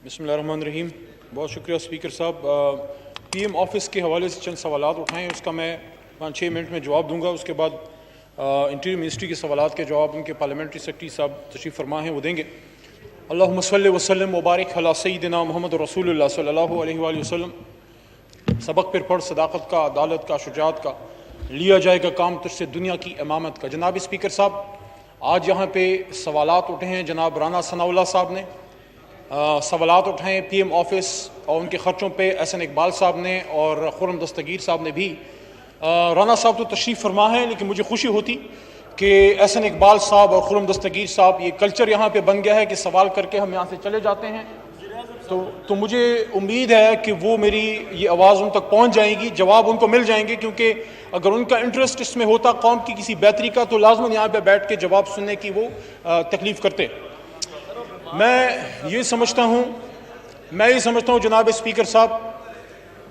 بسم اللہ الرحمن الرحیم. بہت شکریہ اسپیکر صاحب. پی ایم آفس کے حوالے سے چند سوالات اٹھائیں, اس کا میں 5-6 منٹ میں جواب دوں گا. اس کے بعد انٹیریئر منسٹری کے سوالات کے جواب ان کے پارلیمنٹری سیکرٹری صاحب تشریف فرما ہیں وہ دیں گے. اللہم صلی وسلم وبارک علی سیدنا محمد رسول اللہ صلی اللہ علیہ وآلہ وسلم. سبق پر پڑھ صداقت کا, عدالت کا, شجاعت کا, لیا جائے گا کام تجھ سے دنیا کی امامت کا. جناب اسپیکر صاحب, آج یہاں پہ سوالات اٹھے ہیں. جناب رانا ثناء اللہ صاحب نے سوالات اٹھائے پی ایم آفس اور ان کے خرچوں پہ. احسن اقبال صاحب نے اور خرم دستگیر صاحب نے بھی. رانا صاحب تو تشریف فرما ہیں, لیکن مجھے خوشی ہوتی کہ احسن اقبال صاحب اور خرم دستگیر صاحب, یہ کلچر یہاں پہ بن گیا ہے کہ سوال کر کے ہم یہاں سے چلے جاتے ہیں. تو مجھے امید ہے کہ وہ میری یہ آواز ان تک پہنچ جائے گی, جواب ان کو مل جائیں گے, کیونکہ اگر ان کا انٹرسٹ اس میں ہوتا قوم کی کسی بہتری کا تو لازماً یہاں پہ بیٹھ کے جواب سننے کی وہ تکلیف کرتے. میں یہ سمجھتا ہوں جناب اسپیکر صاحب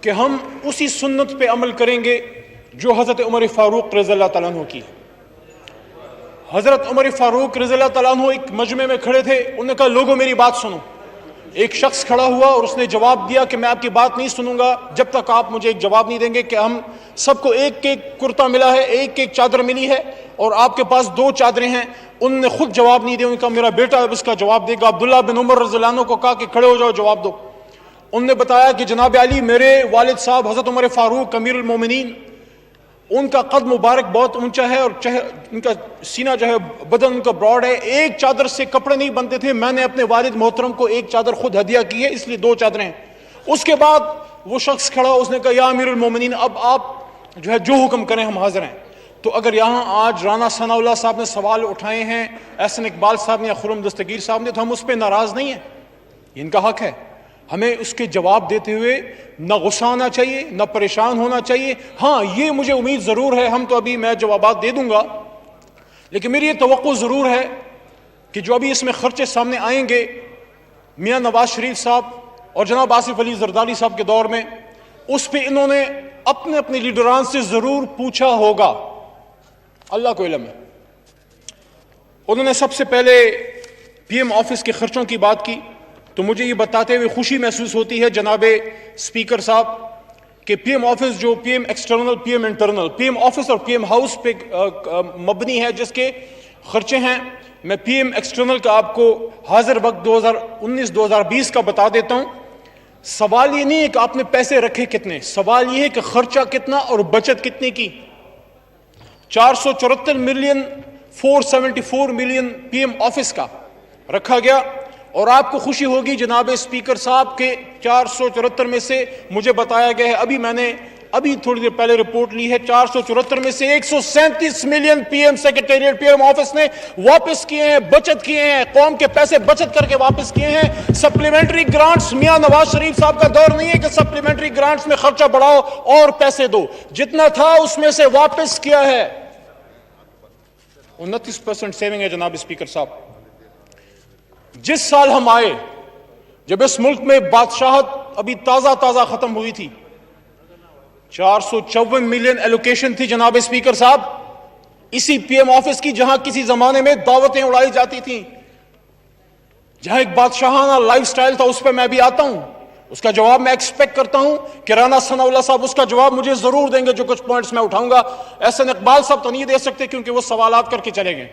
کہ ہم اسی سنت پہ عمل کریں گے جو حضرت عمر فاروق رضی اللہ تعالیٰ عنہ کی. حضرت عمر فاروق رضی اللہ تعالیٰ عنہ ایک مجمع میں کھڑے تھے. انہوں نے کہا لوگوں میری بات سنو. ایک شخص کھڑا ہوا اور اس نے جواب دیا کہ میں آپ کی بات نہیں سنوں گا جب تک آپ مجھے ایک جواب نہیں دیں گے کہ ہم سب کو ایک ایک کرتا ملا ہے, ایک ایک چادر ملی ہے اور آپ کے پاس 2 چادریں ہیں. ان نے خود جواب نہیں دیا. ان کا میرا بیٹا اب اس کا جواب دے گا. عبداللہ بن عمر رضی اللہ عنہ کو کہا کہ کھڑے ہو جاؤ, جواب دو. ان نے بتایا کہ جناب علی, میرے والد صاحب حضرت عمر فاروق امیر المومنین, ان کا قد مبارک بہت اونچا ہے اور ان کا سینہ جو ہے, بدن ان کا براڈ ہے. ایک چادر سے کپڑے نہیں بنتے تھے. میں نے اپنے والد محترم کو ایک چادر خود ہدیہ کی ہے, اس لیے 2 چادریں ہیں. اس کے بعد وہ شخص کھڑا, اس نے کہا یا امیر المومنین, اب آپ جو ہے جو حکم کریں ہم حاضر ہیں. تو اگر یہاں آج رانا ثناء اللہ صاحب نے سوال اٹھائے ہیں, احسن اقبال صاحب نے یا خرم دستگیر صاحب نے, تو ہم اس پہ ناراض نہیں ہیں. ان کا حق ہے. ہمیں اس کے جواب دیتے ہوئے نہ غصہ آنا چاہیے, نہ پریشان ہونا چاہیے. ہاں یہ مجھے امید ضرور ہے, ہم تو ابھی میں جوابات دے دوں گا, لیکن میری یہ توقع ضرور ہے کہ جو ابھی اس میں خرچے سامنے آئیں گے میاں نواز شریف صاحب اور جناب آصف علی زرداری صاحب کے دور میں, اس پہ انہوں نے اپنے لیڈران سے ضرور پوچھا ہوگا. اللہ کو علم ہے. انہوں نے سب سے پہلے پی ایم آفس کے خرچوں کی بات کی. تو مجھے یہ بتاتے ہوئے خوشی محسوس ہوتی ہے جناب اسپیکر صاحب کہ پی ایم آفس جو P M external, P M internal, P M office اور پی ایم ہاؤس پہ مبنی ہے, جس کے خرچے ہیں. میں پی ایم ایکسٹرنل کا آپ کو حاضر وقت 2019-2020 کا بتا دیتا ہوں. سوال یہ نہیں ہے کہ آپ نے پیسے رکھے کتنے, سوال یہ ہے کہ خرچہ کتنا اور بچت کتنی کی. 474 million 474 million P M office کا رکھا گیا. اور آپ کو خوشی ہوگی جناب اسپیکر صاحب کے 474 میں سے مجھے بتایا گیا ہے, میں نے ابھی تھوڑی دیر پہلے رپورٹ لی ہے, 474 میں سے 137 million P M secretariat P M office نے واپس کیے ہیں, بچت کیے ہیں, قوم کے پیسے بچت کر کے واپس کیے ہیں. سپلیمنٹری گرانٹس, میاں نواز شریف صاحب کا دور نہیں ہے کہ سپلیمنٹری گرانٹس میں خرچہ بڑھاؤ اور پیسے دو. جتنا تھا اس میں سے واپس کیا ہے. 29% سیونگ ہے جناب اسپیکر صاحب. جس سال ہم آئے, جب اس ملک میں بادشاہت ابھی تازہ ختم ہوئی تھی, 454 ملین ایلوکیشن تھی جناب اسپیکر صاحب اسی پی ایم آفس کی, جہاں کسی زمانے میں دعوتیں اڑائی جاتی تھیں, جہاں ایک بادشاہانہ لائف سٹائل تھا. اس پہ میں بھی آتا ہوں. اس کا جواب میں ایکسپیکٹ کرتا ہوں کہ رانا ثناء اللہ صاحب اس کا جواب مجھے ضرور دیں گے, جو کچھ پوائنٹس میں اٹھاؤں گا. احسن اقبال صاحب تو نہیں دے سکتے کیونکہ وہ سوالات کر کے چلے گئے.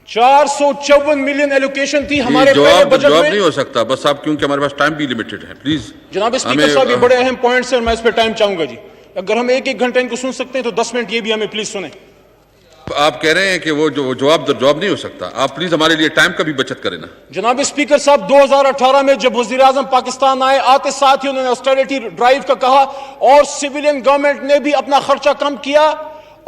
454 ملین ایلوکیشن تھی ہمارے پہلے بجٹ میں. جواب نہیں ہو سکتا بس آپ, کیونکہ ہمارے پاس ٹائم بھی لیمیٹڈ ہے. پلیز جناب اسپیکر صاحب, یہ بڑے اہم پوائنٹس ہیں اور میں اس پہ ٹائم چاہوں گا جی. اگر ہم 1 گھنٹے ان کو سن سکتے ہیں تو 10 منٹ یہ بھی ہمیں پلیز سنیں. آپ کہہ رہے ہیں کہ وہ جواب نہیں ہو سکتا. آپ پلیز ہمارے لیے ٹائم کا بھی بچت کریں نا. جناب اسپیکر صاحب, 2018 میں جب وزیر اعظم پاکستان آئے, آتے ساتھ ہی انہوں نے آسٹیرٹی ڈرائیو کا کہا اور سویلین گورنمنٹ نے بھی اپنا خرچہ کم کیا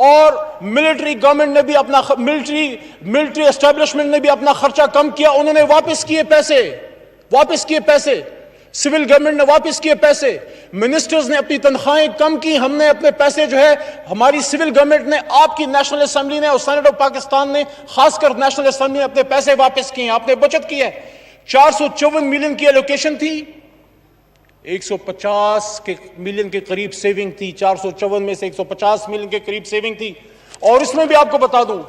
اور ملٹری گورنمنٹ نے بھی اپنا ملٹری اسٹیبلشمنٹ نے بھی اپنا خرچہ کم کیا. انہوں نے واپس کیے پیسے, سول گورنمنٹ نے واپس کیے پیسے, منسٹرز نے اپنی تنخواہیں کم کی. ہم نے اپنے پیسے جو ہے, ہماری سول گورنمنٹ نے, آپ کی نیشنل اسمبلی نے اور سینٹ آف پاکستان نے, خاص کر نیشنل اسمبلی نے اپنے پیسے واپس کیے. آپ نے بچت کی ہے. 454 ملین کی ایلوکیشن تھی, 150 ملین کے قریب سیونگ تھی. 454 میں سے 150 ملین کے قریب سیونگ تھی. اور اس میں بھی آپ کو بتا دوں,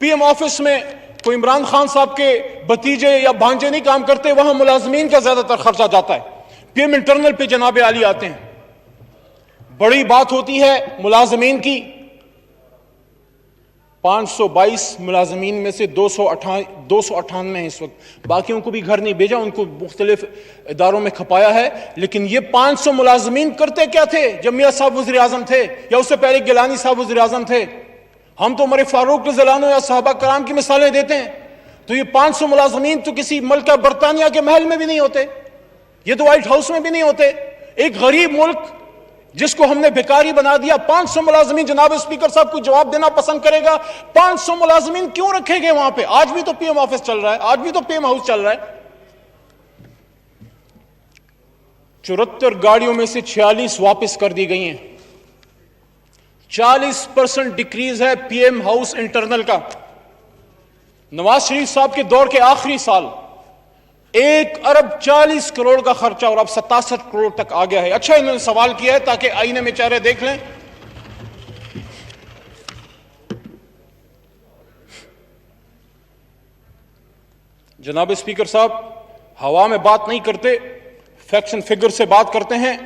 پی ایم آفس میں کوئی عمران خان صاحب کے بھتیجے یا بھانجے نہیں کام کرتے، وہاں ملازمین کا زیادہ تر خرچہ جاتا ہے. پی ایم انٹرنل پہ جناب عالی آتے ہیں، بڑی بات ہوتی ہے ملازمین کی. 522 ملازمین میں سے 298 ہیں اس وقت، باقیوں کو بھی گھر نہیں بھیجا، ان کو مختلف اداروں میں کھپایا ہے. لیکن یہ 500 ملازمین کرتے کیا تھے جب میاں صاحب وزیر اعظم تھے یا اس سے پہلے گیلانی صاحب وزیر اعظم تھے؟ ہم تو عمر فاروق رضی اللہ عنہ یا صحابہ کرام کی مثالیں دیتے ہیں. تو یہ 500 ملازمین تو کسی ملکہ برطانیہ کے محل میں بھی نہیں ہوتے، یہ تو وائٹ ہاؤس میں بھی نہیں ہوتے. ایک غریب ملک جس کو ہم نے بھکاری بنا دیا، 500 ملازمین. جناب اسپیکر صاحب کو جواب دینا پسند کرے گا 500 ملازمین کیوں رکھے گئے وہاں پہ؟ آج بھی تو پی ایم آفس چل رہا ہے، آج بھی تو پی ایم ہاؤس چل رہا ہے. 74 گاڑیوں میں سے 46 واپس کر دی گئی ہیں. 40% ڈیکریز ہے پی ایم ہاؤس انٹرنل کا. نواز شریف صاحب کے دور کے آخری سال 1 ارب 40 کروڑ کا خرچہ اور اب 67 کروڑ تک آ گیا ہے. اچھا انہوں نے سوال کیا ہے تاکہ آئینے میں چہرے دیکھ لیں. جناب اسپیکر صاحب ہوا میں بات نہیں کرتے، فیکٹس اینڈ فگر سے بات کرتے ہیں،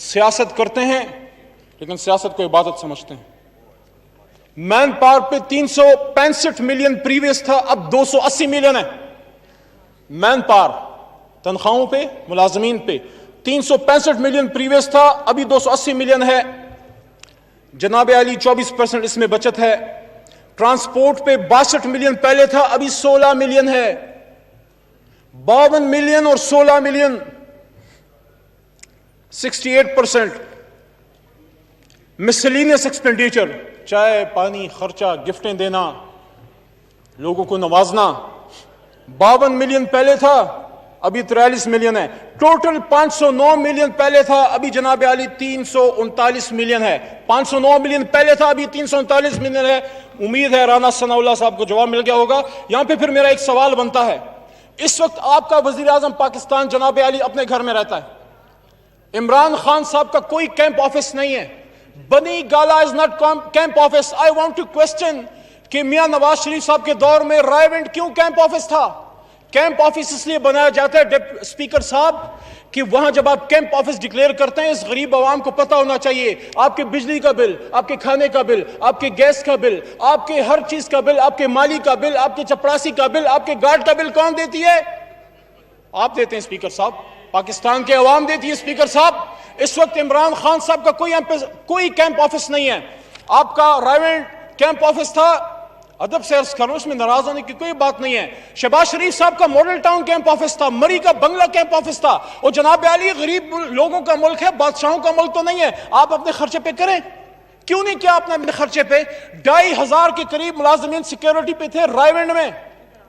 سیاست کرتے ہیں، لیکن سیاست کو عبادت سمجھتے ہیں. مین پاور پہ 365 ملین پریویس تھا، اب 280 ملین ہے. مین پاور تنخواہوں پہ، ملازمین پہ 365 ملین پریویس تھا، ابھی 280 ملین ہے. جناب عالی 24% اس میں بچت ہے. ٹرانسپورٹ پہ 62 ملین پہلے تھا، ابھی 16 ملین ہے. 52 ملین اور 16 ملین 68%. مسلینس ایکسپینڈیچر، چائے پانی خرچہ، گفٹیں دینا، لوگوں کو نوازنا، 52 ملین پہلے تھا، ابھی 43 ملین ہے. ٹوٹل 509 ملین پہلے تھا، ابھی جناب عالی 339 ملین ہے. 509 ملین پہلے تھا، ابھی 339 ملین ہے. امید ہے رانا ثناء اللہ صاحب کو جواب مل گیا ہوگا. یہاں پہ پھر میرا ایک سوال بنتا ہے، اس وقت آپ کا وزیر اعظم پاکستان جناب عالی اپنے گھر میں رہتا ہے. عمران خان صاحب کا کوئی کیمپ آفس نہیں ہے. Bani Gala is not camp office. I want to question کہ میاں نواز شریف صاحب کے دور میں رائے ونڈ کیوں کیمپ آفس تھا؟ کیمپ آفس اس لیے بنایا جاتا ہے اسپیکر صاحب کہ وہاں جب آپ کیمپ آفس ڈکلیئر کرتے ہیں، اس غریب عوام کو پتہ ہونا چاہیے آپ کے بجلی کا بل، آپ کے کھانے کا بل، آپ کے گیس کا بل، آپ کے ہر چیز کا بل، آپ کے مالی کا بل، آپ کے چپڑاسی کا بل، آپ کے گارڈ کا بل کون دیتی ہے؟ آپ دیتے ہیں اسپیکر صاحب، پاکستان کے عوام دیتی ہے اسپیکر صاحب. اس وقت عمران خان صاحب کا کوئی کیمپ آفس نہیں ہے. آپ کا رائے ونڈ کیمپ آفس تھا، ادب سے عرض کروں، اس میں ناراض ہونے کی کوئی بات نہیں ہے. شہباز شریف صاحب کا ماڈل ٹاؤن کیمپ آفس تھا، مری کا بنگلہ کیمپ آفس تھا. اور جناب عالی غریب لوگوں کا ملک ہے، بادشاہوں کا ملک تو نہیں ہے. آپ اپنے خرچے پہ کریں. کیوں نہیں کیا آپ نے اپنے خرچے پہ؟ 2500 کے قریب ملازمین سیکیورٹی پہ تھے رائے ونڈ میں.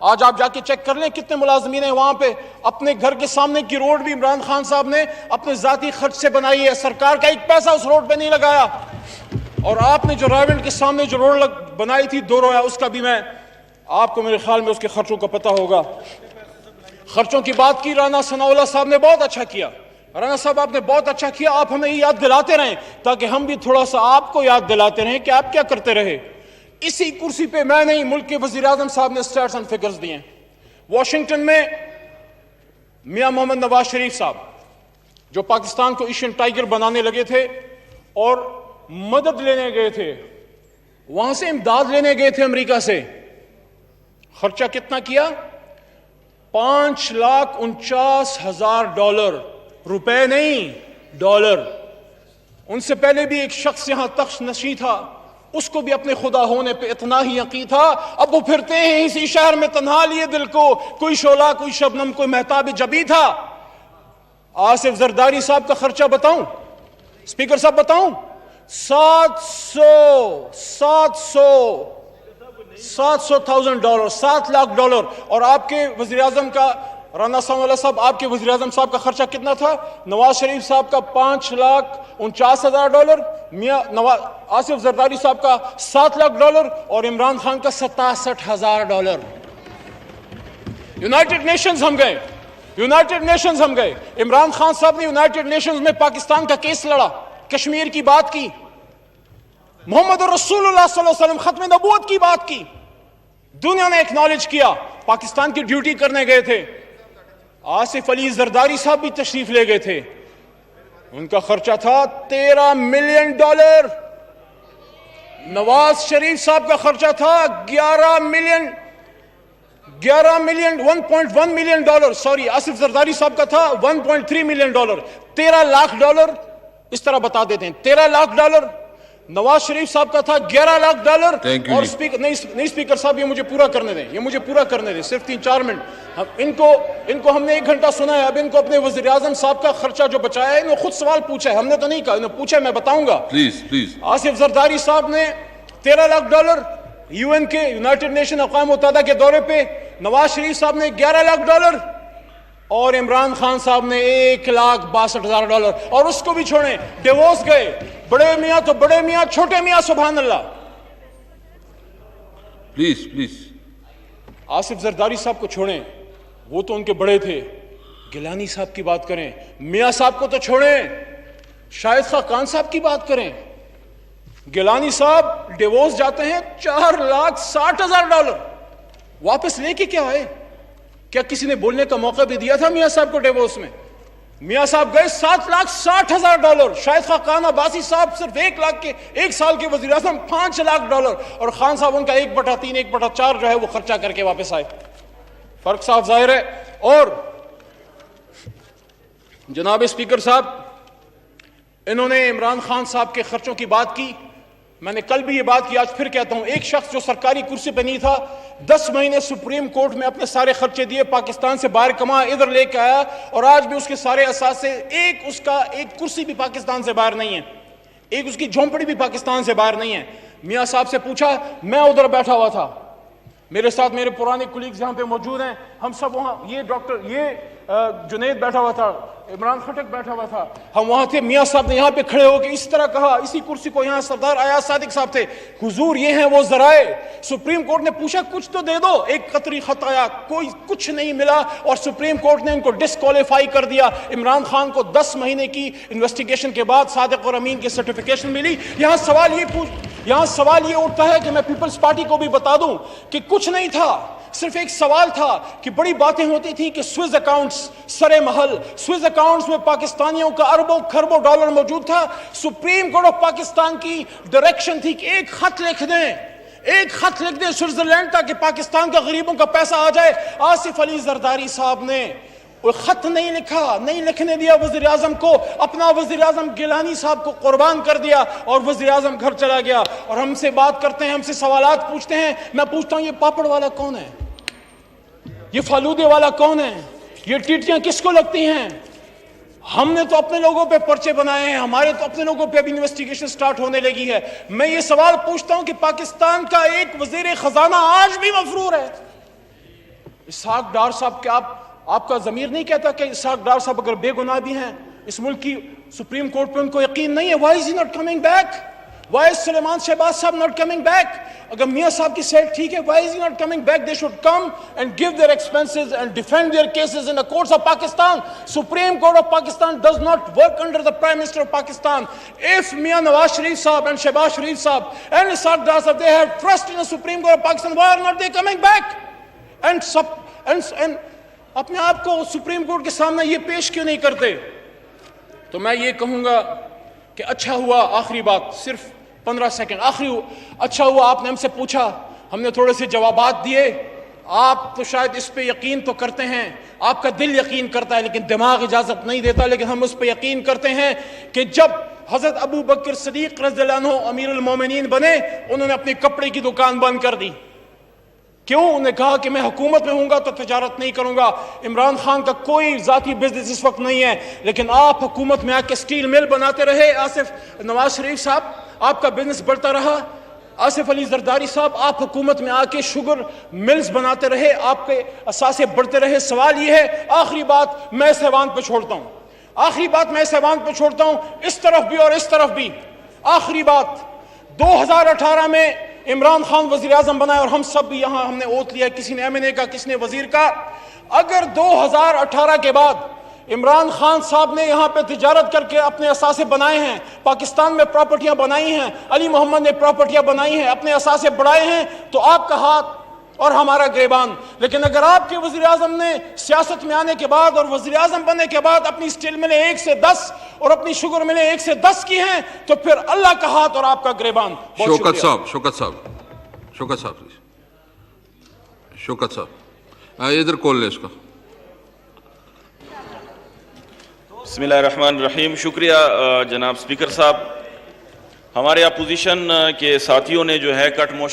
آج آپ جا کے چیک کر لیں کتنے ملازمین ہیں وہاں پہ. اپنے گھر کے سامنے کی روڈ بھی عمران خان صاحب نے اپنے ذاتی خرچ سے بنائی ہے، سرکار کا ایک پیسہ اس روڈ پہ نہیں لگایا. اور آپ نے جو رائے ونڈ کے سامنے جو روڈ بنائی تھی 2 رویا، اس کا بھی میں آپ کو میرے خیال میں اس کے خرچوں کا پتہ ہوگا. خرچوں کی بات کی رانا ثناء اللہ صاحب نے، بہت اچھا کیا. رانا صاحب آپ نے بہت اچھا کیا. آپ ہمیں یہ یاد دلاتے رہیں تاکہ ہم بھی تھوڑا سا آپ کو یاد دلاتے رہیں کہ آپ کیا کرتے رہے. اسی کرسی پہ میں نہیں، ملک کے وزیر اعظم صاحب نے اسٹیٹس اینڈ فگرز دیے. واشنگٹن میں میاں محمد نواز شریف صاحب جو پاکستان کو ایشین ٹائیگر بنانے لگے تھے اور مدد لینے گئے تھے، وہاں سے امداد لینے گئے تھے امریکہ سے. خرچہ کتنا کیا؟ $5,49,000. روپے نہیں، ڈالر. ان سے پہلے بھی ایک شخص یہاں تخت نشین تھا، اس کو بھی اپنے خدا ہونے پہ اتنا ہی یقین تھا. اب وہ پھرتے ہیں اسی شہر میں تنہا لیے دل کو، کوئی شعلہ کوئی شبنم کوئی مہتاب جبی تھا. آصف زرداری صاحب کا خرچہ بتاؤں اسپیکر صاحب، بتاؤں؟ $700,000 $7 لاکھ. اور آپ کے وزیر اعظم کا رانا ثناء اللہ صاحب، آپ کے وزیر اعظم صاحب کا خرچہ کتنا تھا؟ نواز شریف صاحب کا $5,49,000، میاں آصف زرداری صاحب کا $7 لاکھ اور عمران خان کا $67,000. یونائٹڈ نیشنز ہم گئے، یونائٹڈ نیشنز ہم گئے. عمران خان صاحب نے یونائٹڈ نیشنز میں پاکستان کا کیس لڑا، کشمیر کی بات کی، محمد رسول اللہ صلی اللہ علیہ وسلم ختم نبوت کی بات کی. دنیا نے ایکنالج کیا پاکستان کی ڈیوٹی کرنے گئے تھے. آصف علی زرداری صاحب بھی تشریف لے گئے تھے. ان کا خرچہ تھا $13 ملین. نواز شریف صاحب کا خرچہ تھا 1.1 ملین. سوری, آصف زرداری صاحب کا تھا $1.3 ملین. $13 لاکھ اس طرح بتا دیتے ہیں. $13 لاکھ. نواز شریف صاحب کا تھا $11 لاکھ. اور نہیں اسپیکر صاحب, یہ مجھے پورا کرنے دیں, صرف 3-4 منٹ. ان کو ہم نے 1 گھنٹہ سنا ہے. اب ان کو اپنے وزیر اعظم صاحب کا خرچہ جو بچایا ہے, انہوں خود سوال پوچھا ہے, ہم نے تو نہیں کہا, انہوں پوچھا ہے, میں بتاؤں گا. پلیز. آصف زرداری صاحب نے $13 لاکھ UN کے یونائٹڈ نیشن اقوام متحدہ کے دورے پہ, نواز شریف صاحب نے $11 لاکھ, اور عمران خان صاحب نے $1,62,000. اور اس کو بھی چھوڑیں, ڈیوورس گئے. بڑے میاں تو بڑے میاں, چھوٹے میاں سبحان اللہ. پلیز. آصف زرداری صاحب کو چھوڑیں, وہ تو ان کے بڑے تھے. گیلانی صاحب کی بات کریں. میاں صاحب کو تو چھوڑیں, شاہد خاقان صاحب کی بات کریں. گیلانی صاحب ڈیوورس جاتے ہیں, $4,60,000 واپس لے کے کیا آئے؟ کیا کسی نے بولنے کا موقع بھی دیا تھا میاں صاحب کو ڈیوورس میں؟ میاں صاحب گئے $7,60,000. شاہد خاقان عباسی صاحب صرف 1 لاکھ کے 1 سال کے وزیر اعظم $5 لاکھ. اور خان صاحب ان کا 1/3 1/4 جو ہے وہ خرچہ کر کے واپس آئے. فرق صاحب ظاہر ہے. اور جناب اسپیکر صاحب, انہوں نے عمران خان صاحب کے خرچوں کی بات کی. میں نے کل بھی یہ بات کی, آج پھر کہتا ہوں. ایک شخص جو سرکاری کرسی پہ نہیں تھا, 10 مہینے سپریم کورٹ میں اپنے سارے خرچے دیے, پاکستان سے باہر کما, ادھر لے کے آیا, اور آج بھی اس کے سارے اثاثے, ایک کرسی بھی پاکستان سے باہر نہیں ہے, ایک اس کی جھونپڑی بھی پاکستان سے باہر نہیں ہے. میاں صاحب سے پوچھا, میں ادھر بیٹھا ہوا تھا, میرے ساتھ میرے پرانے کولیگز یہاں پہ موجود ہیں, ہم سب وہاں, یہ جنید بیٹھا ہوا تھا, عمران خٹک بیٹھا ہوا تھا, ہم وہاں تھے. میاں صاحب نے یہاں پہ کھڑے ہو کے اس طرح کہا, اسی کرسی کو یہاں سردار ایاز صادق صاحب تھے, حضور یہ ہیں وہ ذرائع. سپریم کورٹ نے پوچھا کچھ تو دے دو, 1 قطری خط آیا, کوئی کچھ نہیں ملا, اور سپریم کورٹ نے ان کو ڈسکوالیفائی کر دیا. عمران خان کو 10 مہینے کی انویسٹیگیشن کے بعد صادق اور امین کی سرٹیفیکیشن ملی. یہاں سوال یہ اٹھتا ہے کہ میں پیپلز پارٹی کو بھی بتا دوں کہ کچھ نہیں تھا, صرف ایک سوال تھا کہ بڑی باتیں ہوتی تھیں کہ سوئز اکاؤنٹس سرے محل, سوئز اکاؤنٹس میں پاکستانیوں کا اربوں کھربوں ڈالر موجود تھا. سپریم کورٹ آف پاکستان کی ڈائریکشن تھی کہ ایک خط لکھ دیں سوئٹزرلینڈ تک کہ پاکستان کا غریبوں کا پیسہ آ جائے. آصف علی زرداری صاحب نے وہ خط نہیں لکھا, نہیں لکھنے دیا وزیر اعظم کو, اپنا وزیر اعظم گیلانی صاحب کو قربان کر دیا, اور وزیر اعظم گھر چلا گیا. اور ہم سے بات کرتے ہیں, ہم سے سوالات پوچھتے ہیں. میں پوچھتا ہوں, یہ پاپڑ والا کون ہے؟ یہ فالودے والا کون ہے؟ یہ ٹیٹیاں کس کو لگتی ہیں؟ ہم نے تو اپنے لوگوں پہ پرچے بنائے ہیں, ہمارے تو اپنے لوگوں پہ ابھی انویسٹیگیشن سٹارٹ ہونے لگی ہے. میں یہ سوال پوچھتا ہوں کہ پاکستان کا ایک وزیر خزانہ آج بھی مفرور ہے. اسحاق ڈار صاحب, کیا آپ کا ضمیر نہیں کہتا کہ اسحاق ڈار صاحب اگر بے گناہ بھی ہیں, اس ملک کی سپریم کورٹ پہ ان کو یقین نہیں ہے؟ Why is he not coming back? Why is سلیمان شہباز صاحب not coming back? اگر میاں صاحب کی صحت ٹھیک ہے, why is he not coming back? They should come and give their expenses and defend their cases in the courts of Pakistan. Supreme Court of Pakistan does not work under the Prime Minister of Pakistan. If Mia Nawaz Sharif Saab and Shehbaz Sharif Saab and Ishaq Dar Saab, they have trust in the Supreme Court of Pakistan, why are not they coming back? And اپنے آپ کو supreme court کے سامنے یہ پیش کیوں نہیں کرتے؟ تو میں یہ کہوں گا کہ اچھا ہوا, آخری بات, صرف 15 سیکنڈ, اچھا ہوا آپ نے ہم سے پوچھا, ہم نے تھوڑے سے جوابات دیے. آپ تو شاید اس پہ یقین تو کرتے ہیں, آپ کا دل یقین کرتا ہے لیکن دماغ اجازت نہیں دیتا, لیکن ہم اس پہ یقین کرتے ہیں کہ جب حضرت ابو بکر صدیق رضی اللہ عنہ امیر المومنین بنے, انہوں نے اپنی کپڑے کی دکان بند کر دی. کیوں؟ انہوں نے کہا کہ میں حکومت میں ہوں گا تو تجارت نہیں کروں گا. عمران خان کا کوئی ذاتی بزنس اس وقت نہیں ہے, لیکن آپ حکومت میں آ کے سٹیل مل بناتے رہے. نواز شریف صاحب آپ کا بزنس بڑھتا رہا. آصف علی زرداری صاحب آپ حکومت میں آ کے شوگر ملز بناتے رہے, آپ کے اثاثے بڑھتے رہے. سوال یہ ہے, آخری بات میں اس ایوان پہ چھوڑتا ہوں, اس طرف بھی اور اس طرف بھی. آخری بات, 2018 میں عمران خان وزیر اعظم بنائے اور ہم سب بھی یہاں ہم نے اوت لیا, کسی نے M&A کا, کسی نے وزیر کا. اگر 2018 کے بعد عمران خان صاحب نے یہاں پہ تجارت کر کے اپنے اثاثے بنائے ہیں, پاکستان میں پراپرٹیاں بنائی ہیں, علی محمد نے پراپرٹیاں بنائی ہیں, اپنے اثاثے بڑھائے ہیں, تو آپ کا ہاتھ اور ہمارا گریبان. لیکن اگر آپ کے وزیر اعظم نے سیاست میں آنے کے بعد اور وزیر اعظم بننے کے بعد اپنی اسٹیل ملیں 1 سے 10 اور اپنی شوگر ملیں 1 سے 10 کی ہیں تو پھر اللہ کا ہاتھ اور آپ کا گریبان. شوکت صاحب شوکت صاحب ادھر کھول لیں اس کا. بسم اللہ الرحمن الرحیم. شکریہ جناب اسپیکر صاحب. ہمارے اپوزیشن کے ساتھیوں نے جو ہے کٹ موشن